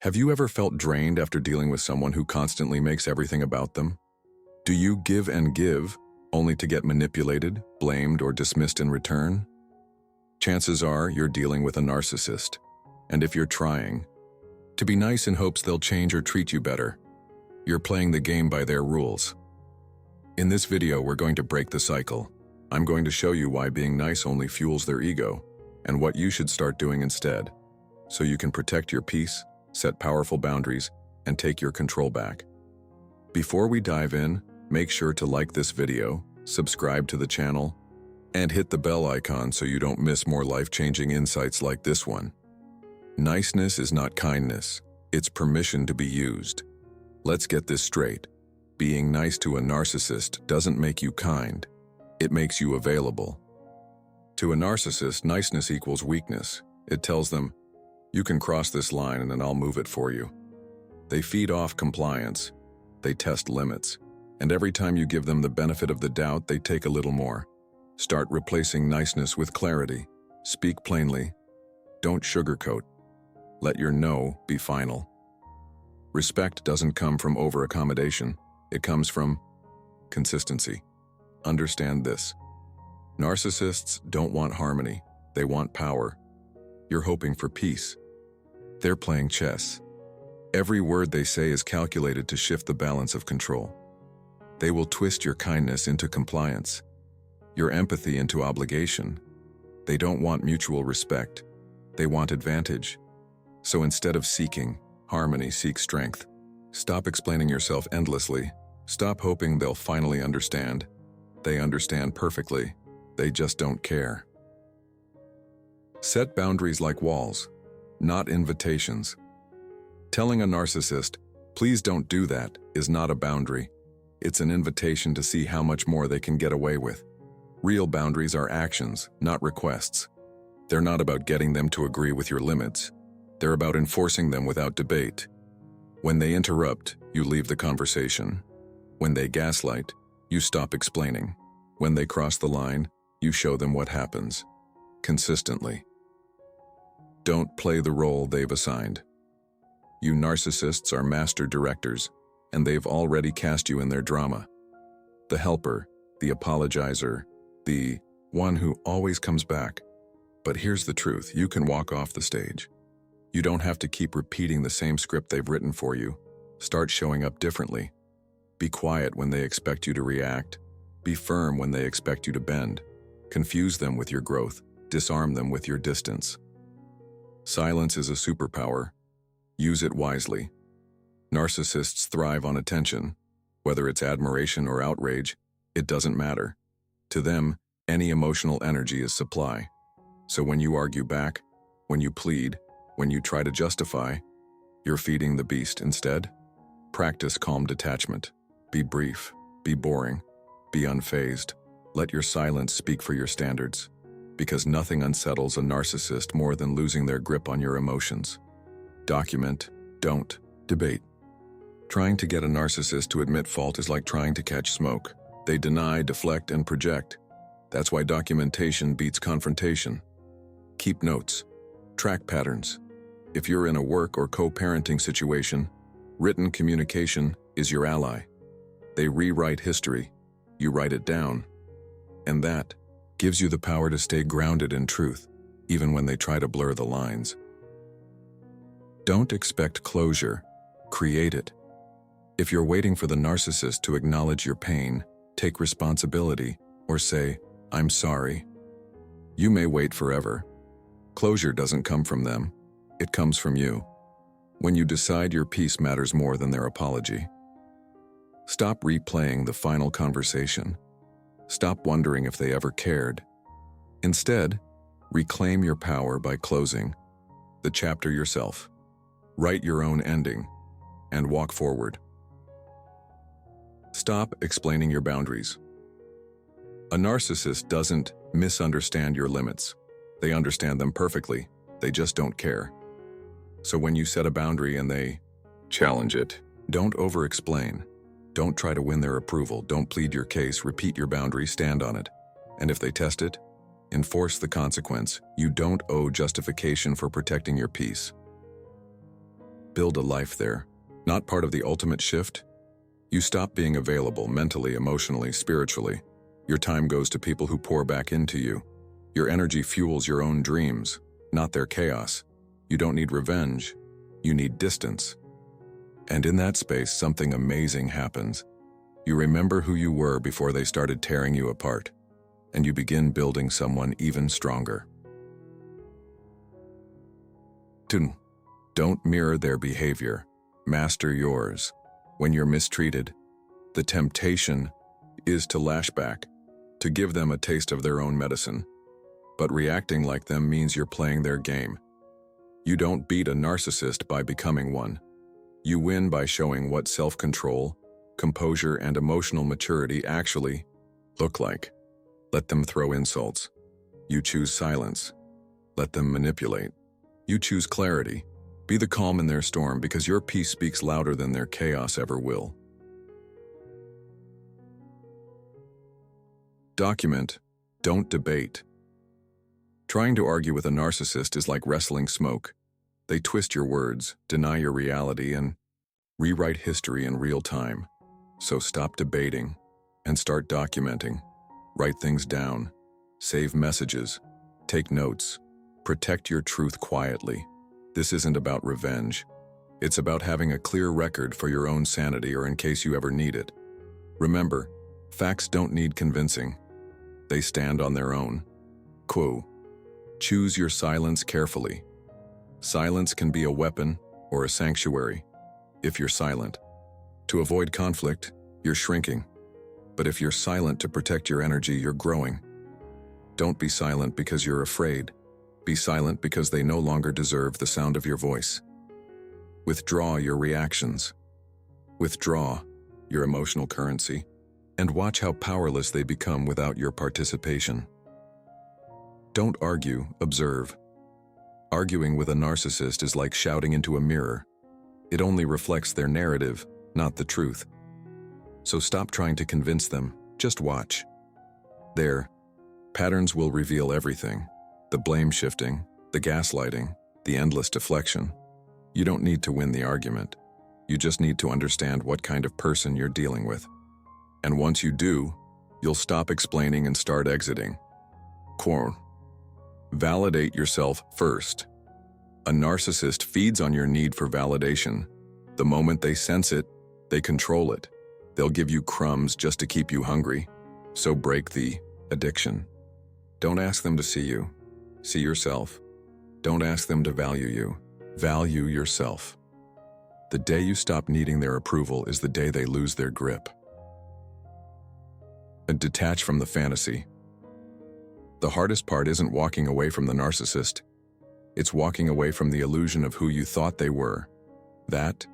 Have you ever felt drained after dealing with someone who constantly makes everything about them? Do you give and give, only to get manipulated, blamed, or dismissed in return? Chances are you're dealing with a narcissist, and if you're trying to be nice in hopes they'll change or treat you better, you're playing the game by their rules. In this video, we're going to break the cycle. I'm going to show you why being nice only fuels their ego, and what you should start doing instead, so you can protect your peace, set powerful boundaries, and take your control back. Before we dive in, make sure to like this video, subscribe to the channel, and hit the bell icon so you don't miss more life-changing insights like this one. Niceness is not kindness, it's permission to be used. Let's get this straight. Being nice to a narcissist doesn't make you kind, it makes you available. To a narcissist, niceness equals weakness. It tells them, you can cross this line and then I'll move it for you. They feed off compliance, they test limits, and every time you give them the benefit of the doubt, they take a little more. Start replacing niceness with clarity. Speak plainly. Don't sugarcoat. Let your no be final. Respect doesn't come from over-accommodation. It comes from consistency. Understand this. Narcissists don't want harmony. They want power. You're hoping for peace. They're playing chess. Every word they say is calculated to shift the balance of control. They will twist your kindness into compliance, your empathy into obligation. They don't want mutual respect. They want advantage. So instead of seeking harmony, seek strength. Stop explaining yourself endlessly. Stop hoping they'll finally understand. They understand perfectly. They just don't care. Set boundaries like walls, not invitations. Telling a narcissist, please don't do that, is not a boundary. It's an invitation to see how much more they can get away with. Real boundaries are actions, not requests. They're not about getting them to agree with your limits. They're about enforcing them without debate. When they interrupt, you leave the conversation. When they gaslight, you stop explaining. When they cross the line, you show them what happens. Consistently. Don't play the role they've assigned. You narcissists are master directors, and they've already cast you in their drama. The helper, the apologizer, the one who always comes back. But here's the truth, you can walk off the stage. You don't have to keep repeating the same script they've written for you. Start showing up differently. Be quiet when they expect you to react. Be firm when they expect you to bend. Confuse them with your growth. Disarm them with your distance. Silence is a superpower. Use it wisely. Narcissists thrive on attention. Whether it's admiration or outrage, it doesn't matter. To them, any emotional energy is supply. So when you argue back, when you plead, when you try to justify, you're feeding the beast instead. Practice calm detachment. Be brief, be boring, be unfazed. Let your silence speak for your standards, because nothing unsettles a narcissist more than losing their grip on your emotions. Document, don't debate. Trying to get a narcissist to admit fault is like trying to catch smoke. They deny, deflect, and project. That's why documentation beats confrontation. Keep notes. Track patterns. If you're in a work or co-parenting situation, written communication is your ally. They rewrite history. You write it down. And that gives you the power to stay grounded in truth, even when they try to blur the lines. Don't expect closure. Create it. If you're waiting for the narcissist to acknowledge your pain, take responsibility, or say, I'm sorry. You may wait forever. Closure doesn't come from them. It comes from you. When you decide your peace matters more than their apology. Stop replaying the final conversation. Stop wondering if they ever cared. Instead, reclaim your power by closing the chapter yourself. Write your own ending and walk forward. Stop explaining your boundaries. A narcissist doesn't misunderstand your limits. They understand them perfectly. They just don't care. So when you set a boundary and they challenge it, don't over-explain. Don't try to win their approval. Don't plead your case. Repeat your boundary. Stand on it. And if they test it, enforce the consequence. You don't owe justification for protecting your peace. Build a life there. Not part of the ultimate shift? You stop being available mentally, emotionally, spiritually. Your time goes to people who pour back into you. Your energy fuels your own dreams, not their chaos. You don't need revenge. You need distance. And in that space, something amazing happens. You remember who you were before they started tearing you apart, and you begin building someone even stronger. 2. Don't mirror their behavior. Master yours. When you're mistreated, the temptation is to lash back, to give them a taste of their own medicine. But reacting like them means you're playing their game. You don't beat a narcissist by becoming one. You win by showing what self-control, composure, and emotional maturity actually look like. Let them throw insults. You choose silence. Let them manipulate. You choose clarity. Be the calm in their storm because your peace speaks louder than their chaos ever will. Document. Don't debate. Trying to argue with a narcissist is like wrestling smoke. They twist your words, deny your reality, and rewrite history in real time. So stop debating and start documenting. Write things down. Save messages. Take notes. Protect your truth quietly. This isn't about revenge. It's about having a clear record for your own sanity or in case you ever need it. Remember, facts don't need convincing. They stand on their own. Quo. Choose your silence carefully. Silence can be a weapon or a sanctuary. If you're silent, to avoid conflict, you're shrinking. But if you're silent to protect your energy, you're growing. Don't be silent because you're afraid. Be silent because they no longer deserve the sound of your voice. Withdraw your reactions. Withdraw your emotional currency, and watch how powerless they become without your participation. Don't argue, observe. Arguing with a narcissist is like shouting into a mirror. It only reflects their narrative, not the truth. So stop trying to convince them, just watch. Their patterns will reveal everything. The blame shifting, the gaslighting, the endless deflection. You don't need to win the argument. You just need to understand what kind of person you're dealing with. And once you do, you'll stop explaining and start exiting. Quote. Validate yourself first. A narcissist feeds on your need for validation. The moment they sense it, they control it. They'll give you crumbs just to keep you hungry. So break the addiction. Don't ask them to see you. See yourself. Don't ask them to value you. Value yourself. The day you stop needing their approval is the day they lose their grip. And detach from the fantasy. The hardest part isn't walking away from the narcissist. It's walking away from the illusion of who you thought they were. That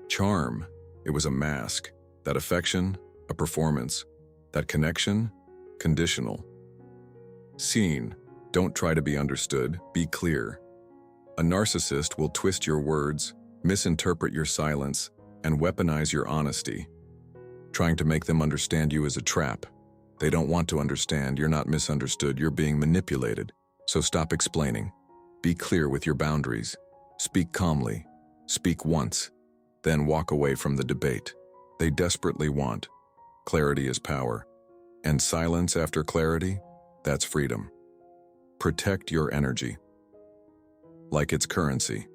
charm, it was a mask. That affection, a performance. That connection, conditional. Seen, don't try to be understood, be clear. A narcissist will twist your words, misinterpret your silence, and weaponize your honesty. Trying to make them understand you is a trap. They don't want to understand, you're not misunderstood, you're being manipulated. So stop explaining. Be clear with your boundaries. Speak calmly. Speak once. Then walk away from the debate. They desperately want. Clarity is power. And silence after clarity, that's freedom. Protect your energy. Like it's currency.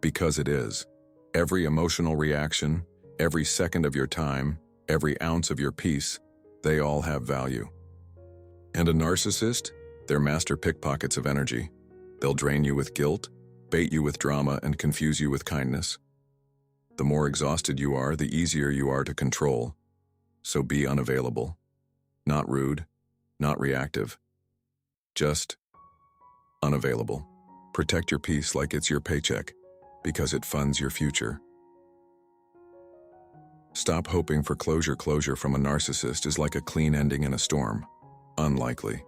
Because it is. Every emotional reaction, every second of your time, every ounce of your peace, they all have value. And a narcissist, they're master pickpockets of energy. They'll drain you with guilt, bait you with drama, and confuse you with kindness. The more exhausted you are, the easier you are to control. So be unavailable. Not rude, not reactive. Just unavailable. Protect your peace like it's your paycheck, because it funds your future. Stop hoping for closure. Closure from a narcissist is like a clean ending in a storm. Unlikely.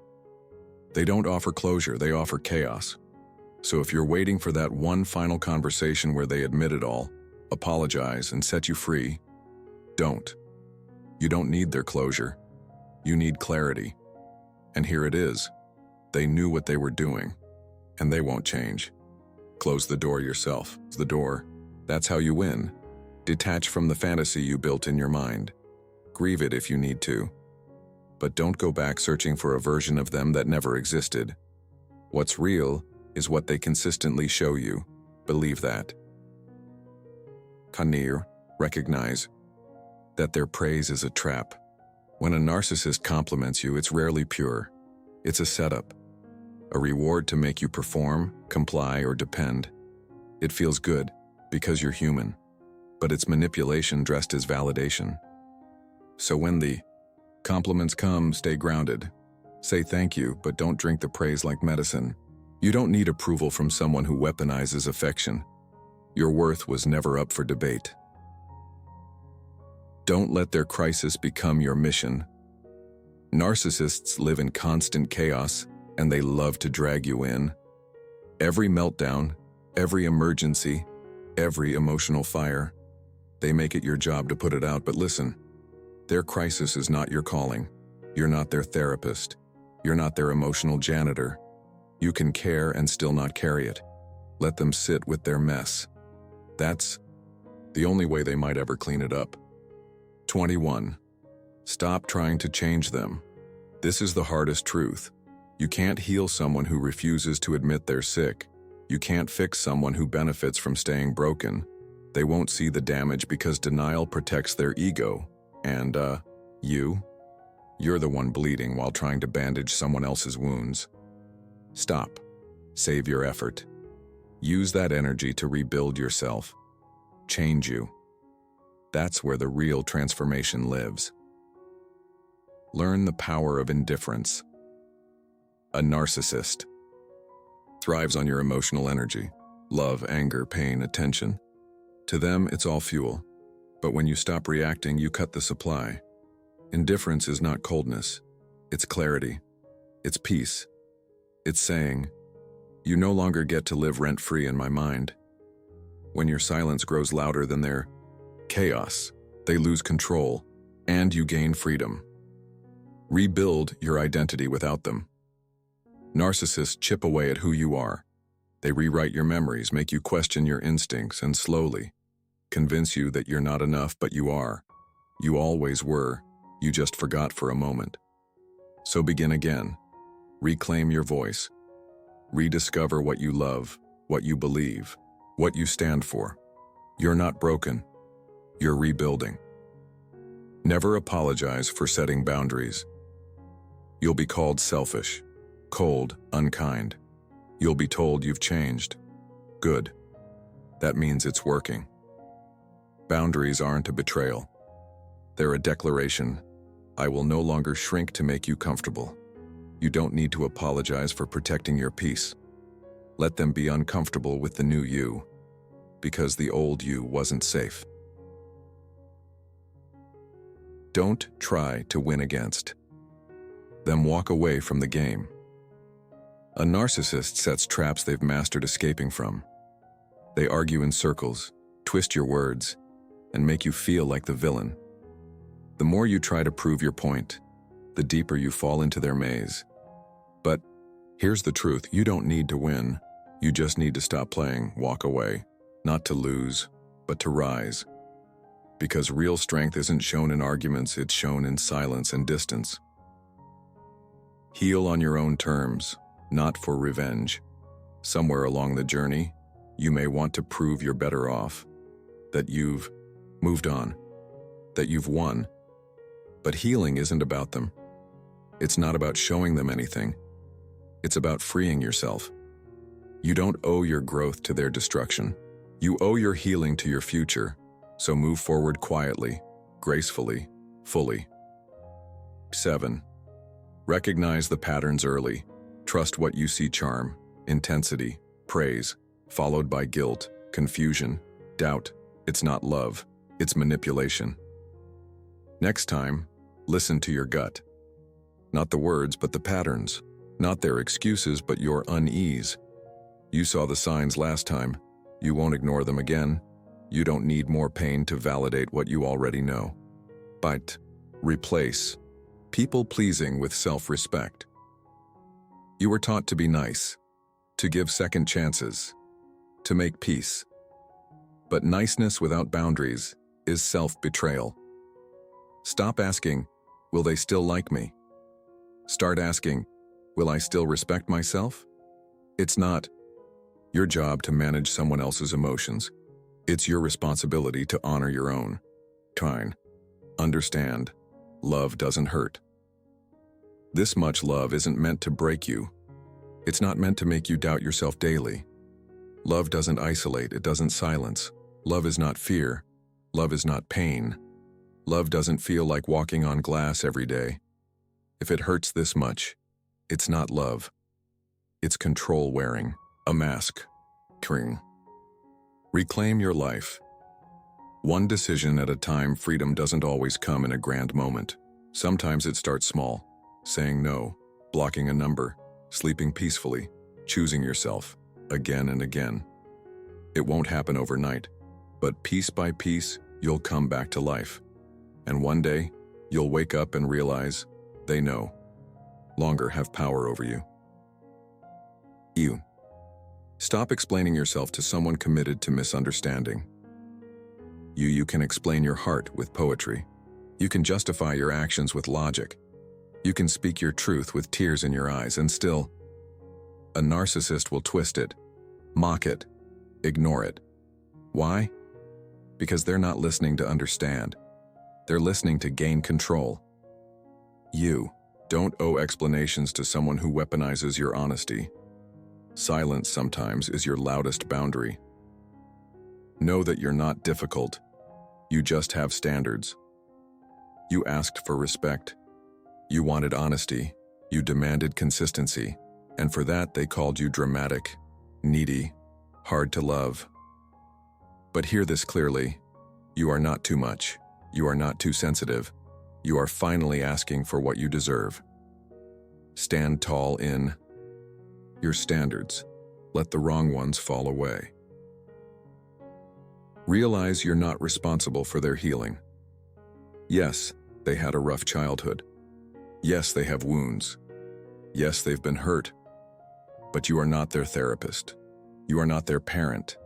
They don't offer closure, they offer chaos. So if you're waiting for that one final conversation where they admit it all, apologize, and set you free, don't. You don't need their closure. You need clarity. And here it is. They knew what they were doing, and they won't change. Close the door yourself. The door That's how you win. Detach from the fantasy you built in your mind. Grieve it if you need to. But don't go back searching for a version of them that never existed. What's real is what they consistently show you. Believe that. Kanir, recognize that their praise is a trap. When a narcissist compliments you, it's rarely pure. It's a setup, a reward to make you perform, comply, or depend. It feels good because you're human, but it's manipulation dressed as validation. So when the compliments come, stay grounded. Say thank you, but don't drink the praise like medicine. You don't need approval from someone who weaponizes affection. Your worth was never up for debate. Don't let their crisis become your mission. Narcissists live in constant chaos, and they love to drag you in. Every meltdown, every emergency, every emotional fire, they make it your job to put it out. But listen, their crisis is not your calling. You're not their therapist. You're not their emotional janitor. You can care and still not carry it. Let them sit with their mess. That's the only way they might ever clean it up. 21. Stop trying to change them. This is the hardest truth. You can't heal someone who refuses to admit they're sick. You can't fix someone who benefits from staying broken. They won't see the damage because denial protects their ego. And, you're the one bleeding while trying to bandage someone else's wounds. Stop. Save your effort. Use that energy to rebuild yourself. Change you. That's where the real transformation lives. Learn the power of indifference. A narcissist thrives on your emotional energy, love, anger, pain, attention. To them, it's all fuel. But when you stop reacting, you cut the supply. Indifference is not coldness. It's clarity. It's peace. It's saying, you no longer get to live rent-free in my mind. When your silence grows louder than their chaos, they lose control, and you gain freedom. Rebuild your identity without them. Narcissists chip away at who you are. They rewrite your memories, make you question your instincts, and slowly convince you that you're not enough, but you are. You always were. You just forgot for a moment. So begin again. Reclaim your voice. Rediscover what you love, what you believe, what you stand for. You're not broken. You're rebuilding. Never apologize for setting boundaries. You'll be called selfish, cold, unkind. You'll be told you've changed. Good. That means it's working. Boundaries aren't a betrayal. They're a declaration. I will no longer shrink to make you comfortable. You don't need to apologize for protecting your peace. Let them be uncomfortable with the new you, because the old you wasn't safe. Don't try to win against them. Walk away from the game. A narcissist sets traps they've mastered escaping from. They argue in circles, twist your words, and make you feel like the villain. The more you try to prove your point, the deeper you fall into their maze. But here's the truth, you don't need to win. You just need to stop playing, walk away, not to lose, but to rise. Because real strength isn't shown in arguments, it's shown in silence and distance. Heal on your own terms, not for revenge. Somewhere along the journey, you may want to prove you're better off, that you've moved on, that you've won. But healing isn't about them. It's not about showing them anything. It's about freeing yourself. You don't owe your growth to their destruction. You owe your healing to your future. So move forward quietly, gracefully, fully. 7. Recognize the patterns early. Trust what you see: charm, intensity, praise, followed by guilt, confusion, doubt. It's not love, it's manipulation. Next time, listen to your gut. Not the words, but the patterns. Not their excuses, but your unease. You saw the signs last time. You won't ignore them again. You don't need more pain to validate what you already know. But replace people-pleasing with self-respect. You were taught to be nice, to give second chances, to make peace. But niceness without boundaries is self-betrayal. Stop asking, will they still like me? Start asking, will I still respect myself? It's not your job to manage someone else's emotions. It's your responsibility to honor your own. Tine. Understand, love doesn't hurt. This much love isn't meant to break you. It's not meant to make you doubt yourself daily. Love doesn't isolate, it doesn't silence. Love is not fear. Love is not pain. Love doesn't feel like walking on glass every day. If it hurts this much, it's not love. It's control wearing a mask. Reclaim your life. One decision at a time. Freedom doesn't always come in a grand moment. Sometimes it starts small, saying no, blocking a number, sleeping peacefully, choosing yourself, again and again. It won't happen overnight, but piece by piece, you'll come back to life. And one day, you'll wake up and realize they no longer have power over you. Stop explaining yourself to someone committed to misunderstanding. You can explain your heart with poetry. You can justify your actions with logic. You can speak your truth with tears in your eyes, and still, a narcissist will twist it, mock it, ignore it. Why? Because they're not listening to understand. They're listening to gain control. You don't owe explanations to someone who weaponizes your honesty. Silence sometimes is your loudest boundary. Know that you're not difficult. You just have standards. You asked for respect. You wanted honesty. You demanded consistency. And for that, they called you dramatic, needy, hard to love. But hear this clearly. You are not too much. You are not too sensitive. You are finally asking for what you deserve. Stand tall in your standards. Let the wrong ones fall away. Realize you're not responsible for their healing. Yes, they had a rough childhood. Yes, they have wounds. Yes, they've been hurt. But you are not their therapist. You are not their parent.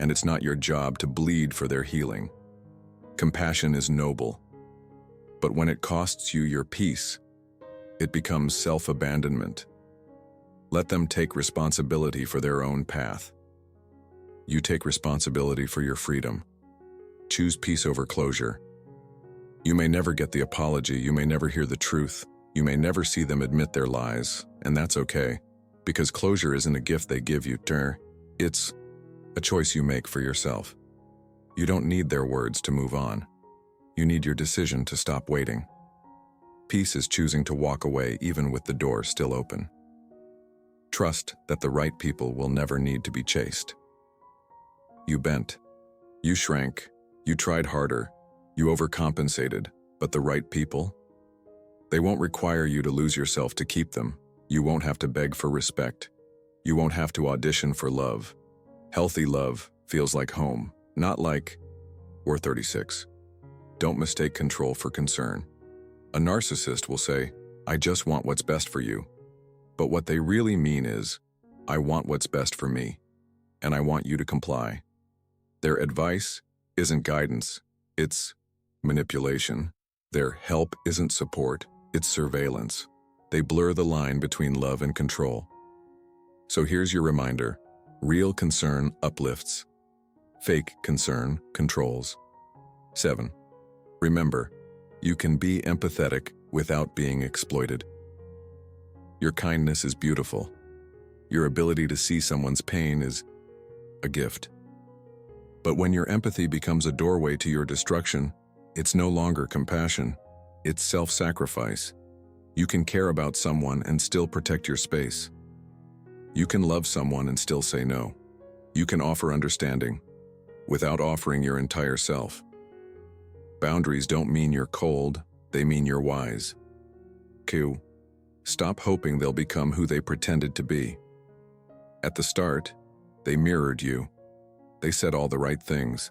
And it's not your job to bleed for their healing. Compassion is noble. But when it costs you your peace, it becomes self-abandonment. Let them take responsibility for their own path. You take responsibility for your freedom. Choose peace over closure. You may never get the apology, you may never hear the truth, you may never see them admit their lies, and that's okay, because closure isn't a gift they give you, it's a choice you make for yourself. You don't need their words to move on. You need your decision to stop waiting. Peace is choosing to walk away even with the door still open. Trust that the right people will never need to be chased. You bent. You shrank. You tried harder. You overcompensated. But the right people? They won't require you to lose yourself to keep them. You won't have to beg for respect. You won't have to audition for love. Healthy love feels like home, not like we're 36. Don't mistake control for concern. A narcissist will say, I just want what's best for you. But what they really mean is, I want what's best for me, and I want you to comply. Their advice isn't guidance, it's manipulation. Their help isn't support, it's surveillance. They blur the line between love and control. So here's your reminder. Real concern uplifts. Fake concern controls. 7. Remember, you can be empathetic without being exploited. Your kindness is beautiful. Your ability to see someone's pain is a gift. But when your empathy becomes a doorway to your destruction, it's no longer compassion, it's self-sacrifice. You can care about someone and still protect your space. You can love someone and still say no. You can offer understanding without offering your entire self. Boundaries don't mean you're cold, they mean you're wise. Q. Stop hoping they'll become who they pretended to be. At the start, they mirrored you. They said all the right things.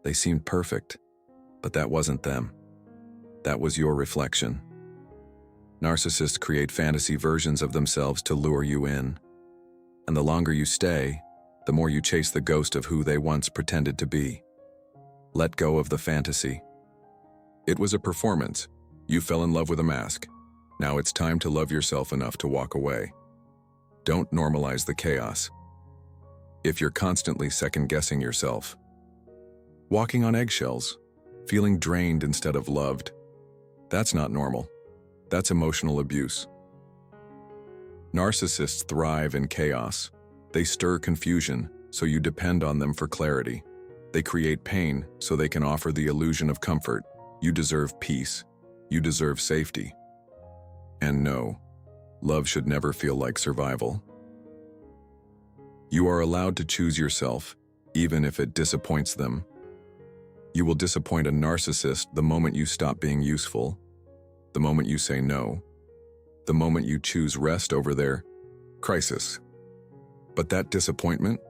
They seemed perfect, but that wasn't them. That was your reflection. Narcissists create fantasy versions of themselves to lure you in. And the longer you stay, the more you chase the ghost of who they once pretended to be. Let go of the fantasy. It was a performance. You fell in love with a mask. Now it's time to love yourself enough to walk away. Don't normalize the chaos. If you're constantly second-guessing yourself, walking on eggshells, feeling drained instead of loved, that's not normal. That's emotional abuse. Narcissists thrive in chaos. They stir confusion, so you depend on them for clarity. They create pain, so they can offer the illusion of comfort. You deserve peace. You deserve safety. And no, love should never feel like survival. You are allowed to choose yourself, even if it disappoints them. You will disappoint a narcissist the moment you stop being useful, the moment you say no, the moment you choose rest over their crisis. But that disappointment,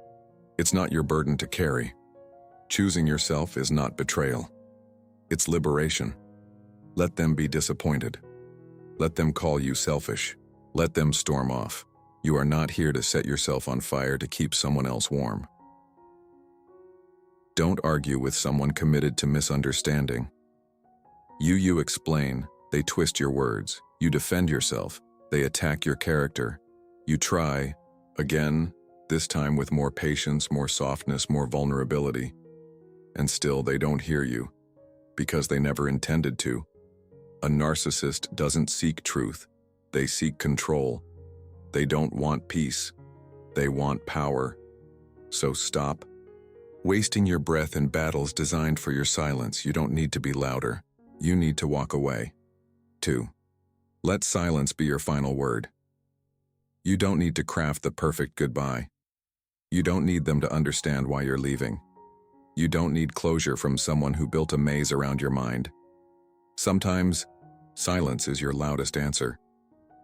it's not your burden to carry. Choosing yourself is not betrayal. It's liberation. Let them be disappointed. Let them call you selfish. Let them storm off. You are not here to set yourself on fire to keep someone else warm. Don't argue with someone committed to misunderstanding. You explain, they twist your words. You defend yourself, they attack your character. You try, again, this time with more patience, more softness, more vulnerability. And still they don't hear you, because they never intended to. A narcissist doesn't seek truth, they seek control. They don't want peace, they want power. So stop wasting your breath in battles designed for your silence. You don't need to be louder, you need to walk away. 2. Let silence be your final word. You don't need to craft the perfect goodbye. You don't need them to understand why you're leaving. You don't need closure from someone who built a maze around your mind. Sometimes, silence is your loudest answer.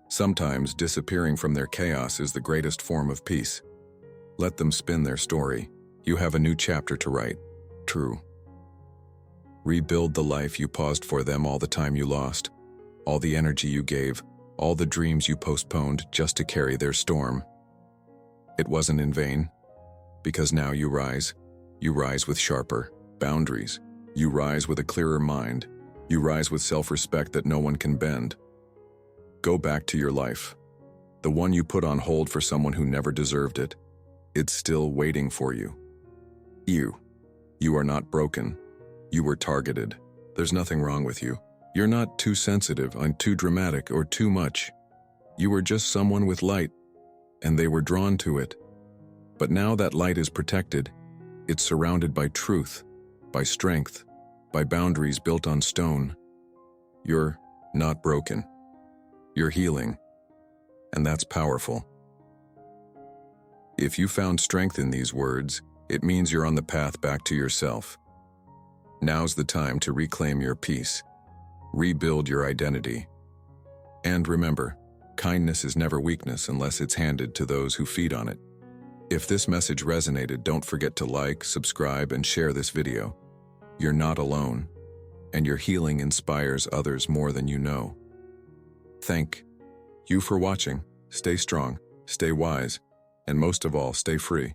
Sometimes, disappearing from their chaos is the greatest form of peace. Let them spin their story. You have a new chapter to write. True. Rebuild the life you paused for them all the time you lost, all the energy you gave, all the dreams you postponed just to carry their storm. It wasn't in vain, because now you rise. You rise with sharper boundaries. You rise with a clearer mind. You rise with self-respect that no one can bend. Go back to your life. The one you put on hold for someone who never deserved it. It's still waiting for you. You are not broken. You were targeted. There's nothing wrong with you. You're not too sensitive, too dramatic, or too much. You were just someone with light, and they were drawn to it. But now that light is protected, it's surrounded by truth, by strength, by boundaries built on stone. You're not broken. You're healing, and that's powerful. If you found strength in these words, it means you're on the path back to yourself. Now's the time to reclaim your peace, rebuild your identity. And remember, kindness is never weakness unless it's handed to those who feed on it. If this message resonated, don't forget to like, subscribe, and share this video. You're not alone, and your healing inspires others more than you know. Thank you for watching. Stay strong, stay wise, and most of all, stay free.